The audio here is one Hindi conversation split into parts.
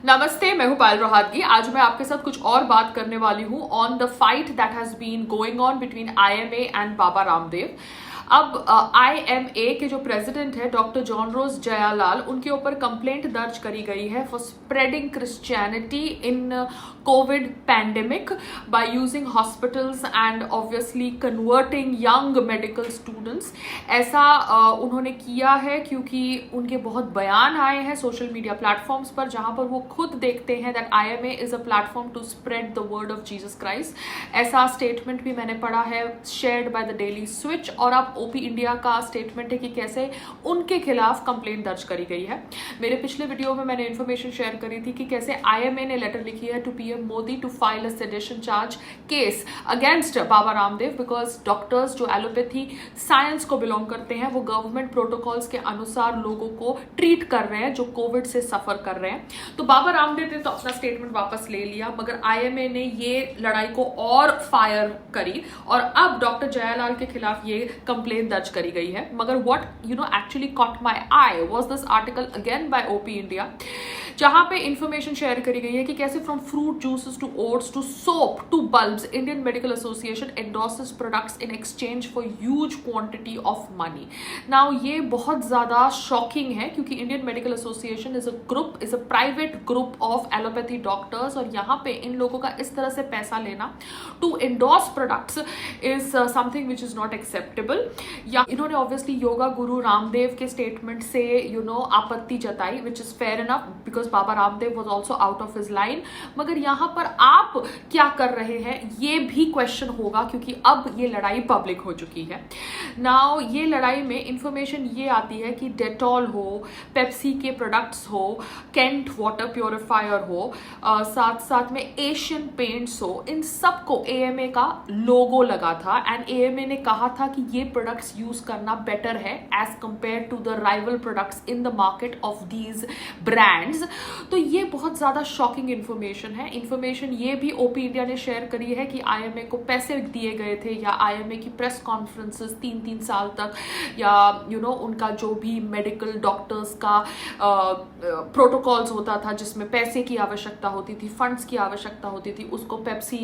नमस्ते, मैं हूं पायल रोहातगी। आज मैं आपके साथ कुछ और बात करने वाली हूं on the fight that has been going on between IMA and Baba Ramdev. अब आईएमए के जो प्रेसिडेंट है डॉक्टर जॉन रोज जयालाल, उनके ऊपर कंप्लेंट दर्ज करी गई है for spreading Christianity in Covid pandemic by using hospitals and obviously converting young medical students. ऐसा उन्होंने किया है क्योंकि उनके बहुत बयान आए हैं सोशल मीडिया प्लेटफॉर्म्स पर, जहां पर वो खुद देखते हैं that IMA is a platform to spread the word of Jesus Christ. ऐसा स्टेटमेंट भी मैंने पढ़ा है shared by the Daily Switch. और अब ओपी इंडिया का स्टेटमेंट है कि कैसे उनके खिलाफ कंप्लेंट दर्ज करी गई है। मेरे पिछले वीडियो में मैंने इन्फॉर्मेशन शेयर करी थी कि कैसे आईएमए ने लेटर लिखी है to PM Modi to file a sedition charge case against Baba Ramdev because doctors जो एलोपैथी साइंस को बिलोंग करते हैं वो गवर्नमेंट प्रोटोकॉल्स के अनुसार लोगों को ट्रीट कर रहे हैं जो कोविड से सफर कर रहे हैं। तो बाबा रामदेव ने तो अपना स्टेटमेंट वापस ले लिया, मगर आईएमए ने ये लड़ाई को और फायर करी और अब डॉक्टर जयालाल के खिलाफ ये कंप्लेंट दर्ज करी गई है। मगर what actually caught my eye was this article again by OP India, जहां पे इंफॉर्मेशन शेयर करी गई है कि कैसे from fruit juices to oats to soap to bulbs Indian Medical Association endorses products in exchange for huge quantity of money. Now ये बहुत ज्यादा शॉकिंग है क्योंकि Indian Medical Association is a private group of allopathy doctors और यहाँ पे इन लोगों का इस तरह से पैसा लेना to endorse products is something which is not acceptable. या इन्होंने ऑब्वियसली योगा गुरु रामदेव के स्टेटमेंट से आपत्ति जताई which is fair enough because Baba Ramdev was also out of his line. मगर यहाँ पर आप क्या कर रहे हैं ये भी क्वेश्चन होगा क्योंकि अब ये लड़ाई पब्लिक हो चुकी है। नाउ ये लड़ाई में इंफॉर्मेशन ये आती है कि डेटॉल हो, पेप्सी के प्रोडक्ट्स हो, केंट वाटर प्योरीफायर हो, साथ साथ में एशियन पेंट्स हो, इन सबको एएमए का लोगो लगा था एंड एएमए ने कहा था कि ये प्रोडक्ट्स यूज करना बेटर है as compare to the rival products in the market of these brands. तो ये बहुत ज्यादा शॉकिंग इंफॉर्मेशन है। इंफॉर्मेशन ये भी ओपी इंडिया ने शेयर करी है कि आईएमए को पैसे दिए गए थे या आईएमए की प्रेस कॉन्फ्रेंसेस 3-3 साल तक या उनका जो भी मेडिकल डॉक्टर्स का प्रोटोकॉल्स होता था जिसमें पैसे की आवश्यकता होती थी, फंड्स की आवश्यकता होती थी, उसको पेप्सी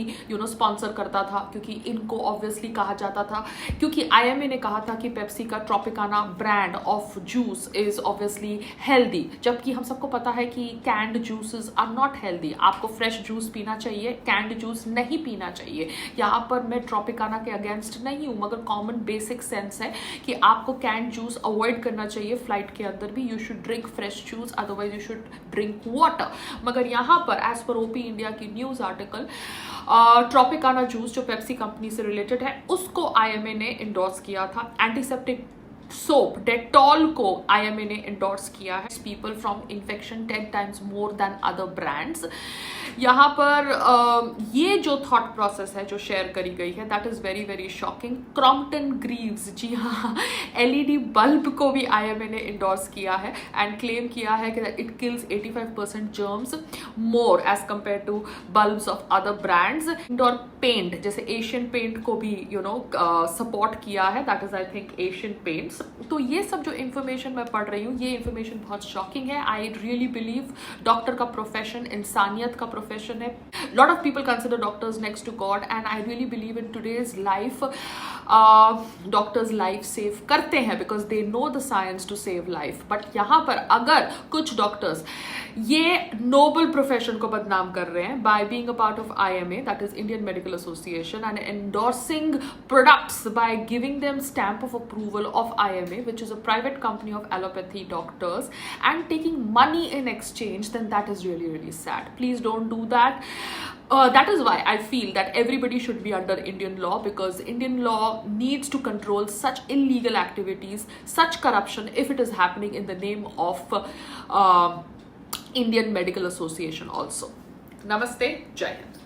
स्पॉन्सर करता था क्योंकि इनको ऑब्वियसली कहा जाता था, क्योंकि आईएमए ने कहा था कि पेप्सी का Tropicana brand of juice is obviously healthy, जबकि हम सबको पता है कि canned juices are not healthy. आपको फ्रेश जूस पीना चाहिए, कैंड जूस नहीं पीना चाहिए। यहाँ पर मैं ट्रॉपिकाना के अगेंस्ट नहीं हूँ, मगर कॉमन बेसिक सेंस है कि आपको कैंड जूस अवॉइड करना चाहिए। फ्लाइट के अंदर भी you should drink fresh juice, otherwise you should drink water. मगर यहाँ पर एज पर ओपी इंडिया की न्यूज आर्टिकल ट्रॉपिकाना जूस जो पेप्सी कंपनी से रिलेटेड है उसको आईएमए ने इंडोर्स किया था। एंटीसेप्टिक सोप डेटॉल को आईएमए ने एंडोर्स किया है people from infection 10 times more than other brands. यहाँ पर ये जो थॉट प्रोसेस है जो शेयर करी गई है that is very very shocking. Crompton Greaves, जी हाँ, एलईडी बल्ब को भी आईएमए ने एंडोर्स किया है एंड क्लेम किया है कि it kills 85% germs more as compare to bulbs of other brands. Indoor paint जैसे एशियन पेंट को भी सपोर्ट किया है, that is I think Asian paints. तो ये सब जो इन्फॉर्मेशन मैं पढ़ रही हूँ ये इन्फॉर्मेशन बहुत शॉकिंग है। आई रियली बिलीव डॉक्टर का प्रोफेशन इंसानियत का प्रोफेशन है। Lot of people consider doctors next to God and I really believe in today's life doctors life save करते हैं because they know the science to save life. But यहाँ पर अगर कुछ डॉक्टर्स ये नोबल प्रोफेशन को बदनाम कर रहे हैं by being a part of IMA that is Indian Medical association and endorsing products by giving them stamp of approval of IMA, which is a private company of allopathy doctors, and taking money in exchange, then that is really, really sad. Please don't do that. That is why I feel that everybody should be under Indian law because Indian law needs to control such illegal activities, such corruption if it is happening in the name of Indian Medical Association also. Namaste, Jai Hind.